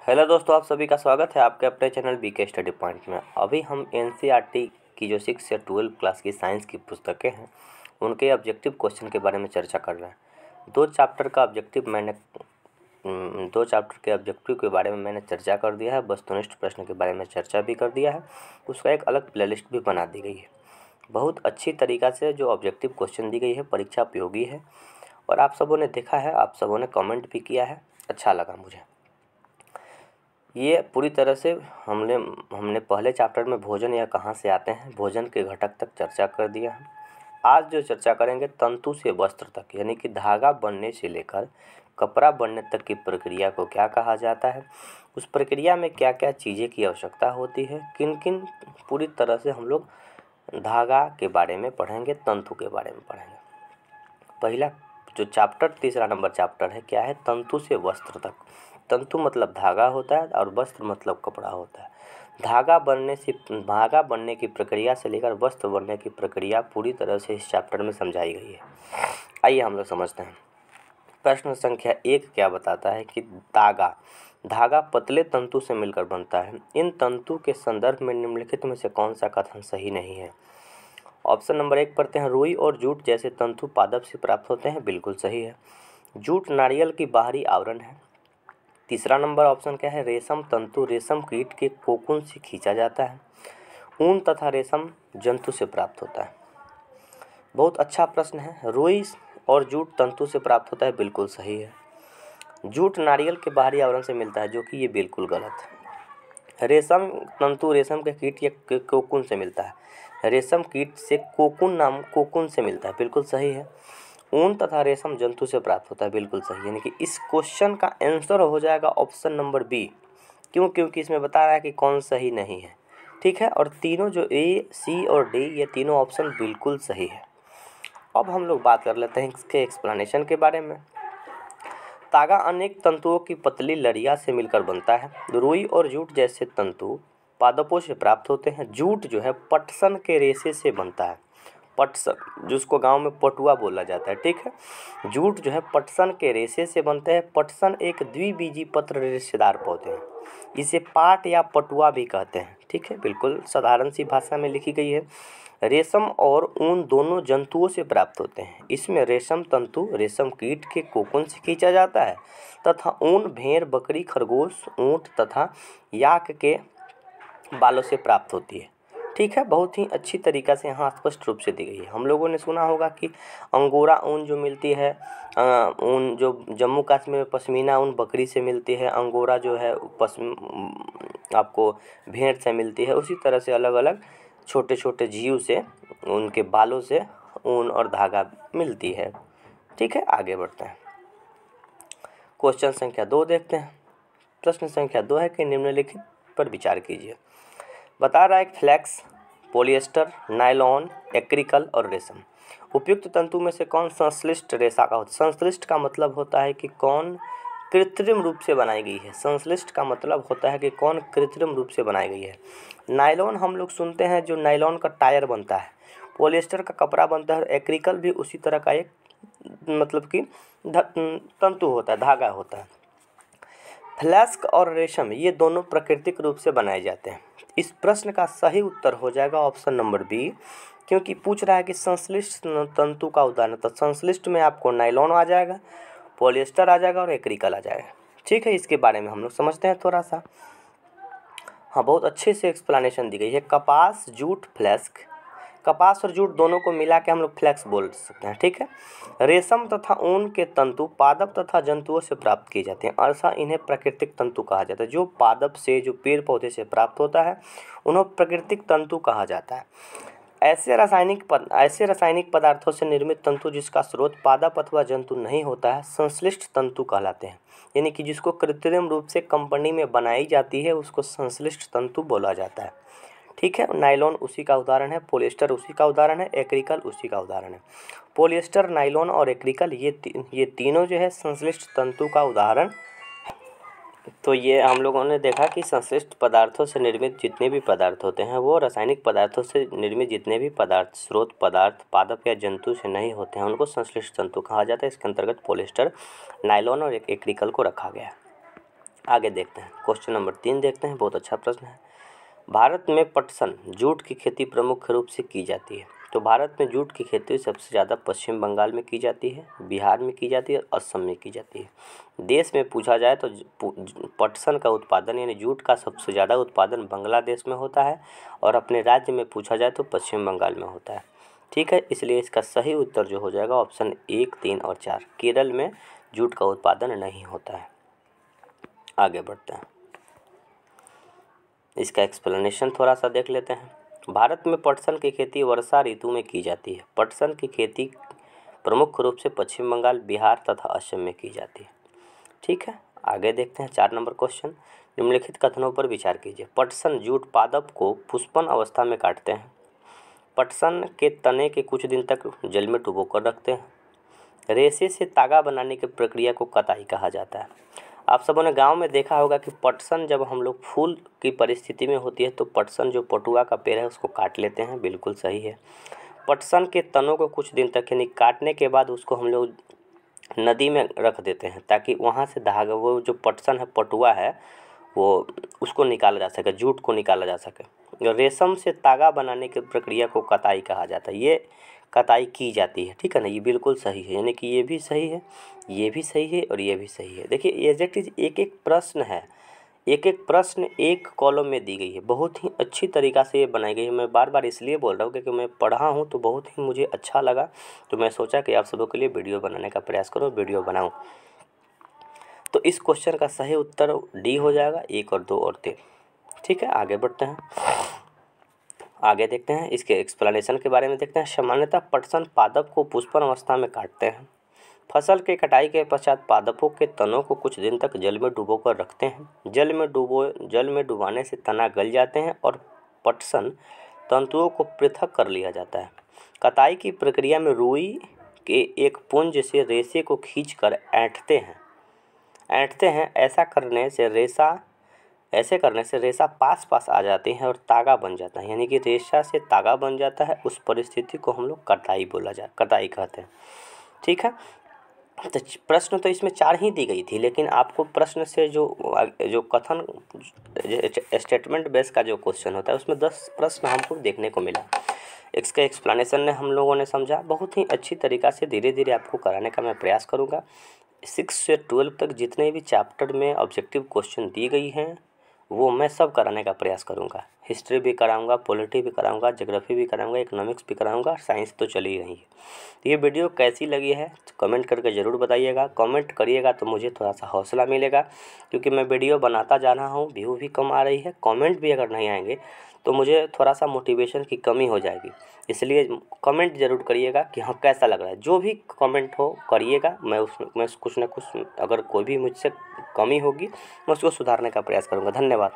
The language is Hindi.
हेलो दोस्तों, आप सभी का स्वागत है आपके अपने चैनल बीके स्टडी पॉइंट में। अभी हम एनसीईआरटी की जो 6 या 12 क्लास की साइंस की पुस्तकें हैं उनके ऑब्जेक्टिव क्वेश्चन के बारे में चर्चा कर रहे हैं। दो चैप्टर के ऑब्जेक्टिव के बारे में मैंने चर्चा कर दिया है। वस्तुनिष्ठ प्रश्न के बारे में चर्चा भी कर दिया है। उसका एक अलग प्लेलिस्ट भी बना दी गई है। बहुत अच्छी तरीक़ा से जो ऑब्जेक्टिव क्वेश्चन दी गई है, परीक्षा उपयोगी है और आप सबों ने देखा है, आप सबों ने कमेंट भी किया है, अच्छा लगा मुझे। ये पूरी तरह से हमने पहले चैप्टर में भोजन या कहाँ से आते हैं, भोजन के घटक तक चर्चा कर दिया है। आज जो चर्चा करेंगे तंतु से वस्त्र तक, यानी कि धागा बनने से लेकर कपड़ा बनने तक की प्रक्रिया को क्या कहा जाता है, उस प्रक्रिया में क्या क्या चीज़ें की आवश्यकता होती है, किन किन पूरी तरह से हम लोग धागा के बारे में पढ़ेंगे, तंतु के बारे में पढ़ेंगे। पहला जो चैप्टर, तीसरा नंबर चैप्टर है, क्या है? तंतु से वस्त्र तक। तंतु मतलब धागा होता है और वस्त्र मतलब कपड़ा होता है। धागा बनने की प्रक्रिया से लेकर वस्त्र बनने की प्रक्रिया पूरी तरह से इस चैप्टर में समझाई गई है। आइए हम लोग समझते हैं। प्रश्न संख्या 1 क्या बताता है कि धागा पतले तंतु से मिलकर बनता है। इन तंतु के संदर्भ में निम्नलिखित में से कौन सा कथन सही नहीं है? ऑप्शन नंबर 1 पढ़ते हैं। रुई और जूट जैसे तंतु पादप से प्राप्त होते हैं, बिल्कुल सही है। जूट नारियल की बाहरी आवरण है। तीसरा नंबर ऑप्शन क्या है? रेशम तंतु रेशम कीट के कोकून से खींचा जाता है। ऊन तथा रेशम जंतु से प्राप्त होता है। बहुत अच्छा प्रश्न है। रुई और जूट तंतु से प्राप्त होता है, बिल्कुल सही है। जूट नारियल के बाहरी आवरण से मिलता है, जो कि ये बिल्कुल गलत है। रेशम तंतु रेशम के कीट या कोकून से मिलता है। रेशम कीट से कोकून से मिलता है, बिल्कुल सही है। ऊन तथा रेशम जंतु से प्राप्त होता है, बिल्कुल सही। यानी कि इस क्वेश्चन का आंसर हो जाएगा ऑप्शन नंबर बी। क्यों? क्योंकि इसमें बता रहा है कि कौन सही नहीं है। ठीक है, और तीनों जो ए, सी और डी, ये तीनों ऑप्शन बिल्कुल सही है। अब हम लोग बात कर लेते हैं इसके एक्सप्लेनेशन के बारे में। धागा अनेक तंतुओं की पतली लड़ियाँ से मिलकर बनता है। रुई और जूट जैसे तंतु पादपों से प्राप्त होते हैं। जूट जो है पटसन के रेशे से बनता है। पटसन, जिसको गांव में पटुआ बोला जाता है, ठीक है। जूट जो है पटसन के रेशे से बनते हैं। पटसन एक द्विबीजी पत्र रेशेदार पौधे हैं। इसे पाट या पटुआ भी कहते हैं, ठीक है, बिल्कुल साधारण सी भाषा में लिखी गई है। रेशम और ऊन दोनों जंतुओं से प्राप्त होते हैं। इसमें रेशम तंतु रेशम कीट के कोकून से खींचा जाता है तथा ऊन भेड़, बकरी, खरगोश, ऊंट तथा याक के बालों से प्राप्त होती है। ठीक है, बहुत ही अच्छी तरीक़ा से यहाँ स्पष्ट रूप से दी गई है। हम लोगों ने सुना होगा कि अंगोरा ऊन जो मिलती है, ऊन जो जम्मू कश्मीर में पश्मीना ऊन बकरी से मिलती है, अंगोरा जो है आपको भेड़ से मिलती है। उसी तरह से अलग अलग छोटे छोटे जीव से, उनके बालों से ऊन और धागा मिलती है। ठीक है, आगे बढ़ते हैं। क्वेश्चन संख्या 2 देखते हैं। प्रश्न संख्या 2 है कि निम्नलिखित पर विचार कीजिए। बता रहा है फ्लेक्स, पॉलिएस्टर, नायलॉन, एक्रिकल और रेशम। उपयुक्त तंतु में से कौन संश्लिष्ट रेशा का होता है? संश्लिष्ट का मतलब होता है कि कौन कृत्रिम रूप से बनाई गई है। संश्लिष्ट का मतलब होता है कि कौन कृत्रिम रूप से बनाई गई है। नायलॉन हम लोग सुनते हैं, जो नायलॉन का टायर बनता है। पॉलिएस्टर का कपड़ा बनता है और एक्रिकल भी उसी तरह का एक मतलब कि तंतु होता है, धागा होता है। फ्लेक्स और रेशम ये दोनों प्राकृतिक रूप से बनाए जाते हैं। इस प्रश्न का सही उत्तर हो जाएगा ऑप्शन नंबर बी, क्योंकि पूछ रहा है कि संश्लिष्ट तंतु का उदाहरण। तो संश्लिष्ट में आपको नायलॉन आ जाएगा, पॉलिएस्टर आ जाएगा और एक्रिकल आ जाएगा। ठीक है, इसके बारे में हम लोग समझते हैं थोड़ा सा। हाँ, बहुत अच्छे से एक्सप्लेनेशन दी गई है। कपास, जूट, फ्लेक्स, कपास और जूट दोनों को मिला के हम लोग फ्लेक्स बोल सकते हैं। ठीक है। रेशम तथा ऊन के तंतु पादप तथा जंतुओं से प्राप्त किए जाते हैं, अर्थात इन्हें प्राकृतिक तंतु कहा जाता है। जो पादप से, जो पेड़ पौधे से प्राप्त होता है, उन्हें प्राकृतिक तंतु कहा जाता है। ऐसे रासायनिक पदार्थों से निर्मित तंतु जिसका स्रोत पादप अथवा जंतु नहीं होता है, संश्लिष्ट तंतु कहलाते हैं। यानी कि जिसको कृत्रिम रूप से कंपनी में बनाई जाती है, उसको संश्लिष्ट तंतु बोला जाता है। ठीक है, नायलॉन उसी का उदाहरण है, पॉलिएस्टर उसी का उदाहरण है, एक्रिकल उसी का उदाहरण है। पॉलिएस्टर, नायलॉन और एक्रिकल ये तीनों जो है संश्लिष्ट तंतु का उदाहरण। तो ये हम लोगों ने देखा कि संश्लिष्ट पदार्थों से निर्मित जितने भी पदार्थ होते हैं, वो रासायनिक पदार्थों से निर्मित जितने भी पदार्थ, स्रोत पदार्थ पादप या जंतु से नहीं होते हैं, उनको संश्लिष्ट तंतु कहा जाता है। इसके अंतर्गत पॉलिएस्टर, नायलॉन और एक्रिकल को रखा गया है। आगे देखते हैं, क्वेश्चन नंबर 3 देखते हैं, बहुत अच्छा प्रश्न है। भारत में पटसन जूट की खेती प्रमुख रूप से की जाती है। तो भारत में जूट की खेती सबसे ज़्यादा पश्चिम बंगाल में की जाती है, बिहार में की जाती है और असम में की जाती है। देश में पूछा जाए तो पटसन का उत्पादन यानी जूट का सबसे ज़्यादा उत्पादन बांग्लादेश में होता है और अपने राज्य में पूछा जाए तो पश्चिम बंगाल में होता है। ठीक है, इसलिए इसका सही उत्तर जो हो जाएगा ऑप्शन 1, 3 और 4। केरल में जूट का उत्पादन नहीं होता है। आगे बढ़ते हैं, इसका एक्सप्लेनेशन थोड़ा सा देख लेते हैं। भारत में पटसन की खेती वर्षा ऋतु में की जाती है। पटसन की खेती प्रमुख रूप से पश्चिम बंगाल, बिहार तथा असम में की जाती है। ठीक है, आगे देखते हैं 4 नंबर क्वेश्चन। निम्नलिखित कथनों पर विचार कीजिए। पटसन जूट पादप को पुष्पन अवस्था में काटते हैं। पटसन के तने के कुछ दिन तक जल में डुबो कर रखते हैं। रेशे से तागा बनाने की प्रक्रिया को कताई कहा जाता है। आप सबों ने गांव में देखा होगा कि पटसन जब हम लोग फूल की परिस्थिति में होती है तो पटसन जो पटुआ का पेड़ है उसको काट लेते हैं। बिल्कुल सही है। पटसन के तनों को कुछ दिन तक यानी काटने के बाद उसको हम लोग नदी में रख देते हैं ताकि वहाँ से धागा, वो जो पटसन है, पटुआ है, वो उसको निकाला जा सके, जूट को निकाला जा सके। रेशम से तागा बनाने की प्रक्रिया को कताई कहा जाता है। ये कताई की जाती है। ठीक है ना, ये बिल्कुल सही है, यानी कि ये भी सही है, ये भी सही है और ये भी सही है। देखिए एग्जैक्ट एक एक प्रश्न है, एक एक प्रश्न एक कॉलम में दी गई है। बहुत ही अच्छी तरीक़ा से ये बनाई गई है। मैं बार बार इसलिए बोल रहा हूँ क्योंकि मैं पढ़ा हूँ तो बहुत ही मुझे अच्छा लगा, तो मैं सोचा कि आप सबों के लिए वीडियो बनाने का प्रयास करूँ, वीडियो बनाऊँ। तो इस क्वेश्चन का सही उत्तर डी हो जाएगा, 1 और 2 और 3। ठीक है, आगे बढ़ते हैं, आगे देखते हैं, इसके एक्सप्लेनेशन के बारे में देखते हैं। सामान्यतः पटसन पादप को पुष्पन अवस्था में काटते हैं। फसल के कटाई के पश्चात पादपों के तनों को कुछ दिन तक जल में डुबो कर रखते हैं। जल में डुबाने से तना गल जाते हैं और पटसन तंतुओं को पृथक कर लिया जाता है। कताई की प्रक्रिया में रुई के एक पुंज से रेशे को खींचकर ऐंठते हैं। ऐसे करने से रेशा पास पास आ जाती है और तागा बन जाता है, यानी कि रेशा से तागा बन जाता है। उस परिस्थिति को हम लोग कताई कताई कहते हैं। ठीक है, तो प्रश्न तो इसमें 4 ही दी गई थी, लेकिन आपको प्रश्न से जो कथन स्टेटमेंट बेस का जो क्वेश्चन होता है उसमें 10 प्रश्न हमको देखने को मिला। इसके एक्सप्लेनेशन ने हम लोगों ने समझा बहुत ही अच्छी तरीक़ा से, धीरे धीरे आपको कराने का मैं प्रयास करूँगा। 6 से 12 तक जितने भी चैप्टर में ऑब्जेक्टिव क्वेश्चन दी गई हैं वो मैं सब कराने का प्रयास करूँगा। हिस्ट्री भी कराऊंगा, पॉलिटी भी कराऊंगा, ज्योग्राफी भी कराऊंगा, इकोनॉमिक्स भी कराऊंगा, साइंस तो चल ही रही है। तो ये वीडियो कैसी लगी है कमेंट करके ज़रूर बताइएगा। कमेंट करिएगा तो मुझे थोड़ा सा हौसला मिलेगा, क्योंकि मैं वीडियो बनाता जा रहा हूँ, व्यू भी कम आ रही है, कमेंट भी अगर नहीं आएंगे तो मुझे थोड़ा सा मोटिवेशन की कमी हो जाएगी। इसलिए कमेंट ज़रूर करिएगा कि हाँ कैसा लग रहा है। जो भी कमेंट हो करिएगा, मैं कुछ ना कुछ, अगर कोई भी मुझसे कमी होगी मैं उसको सुधारने का प्रयास करूँगा। धन्यवाद।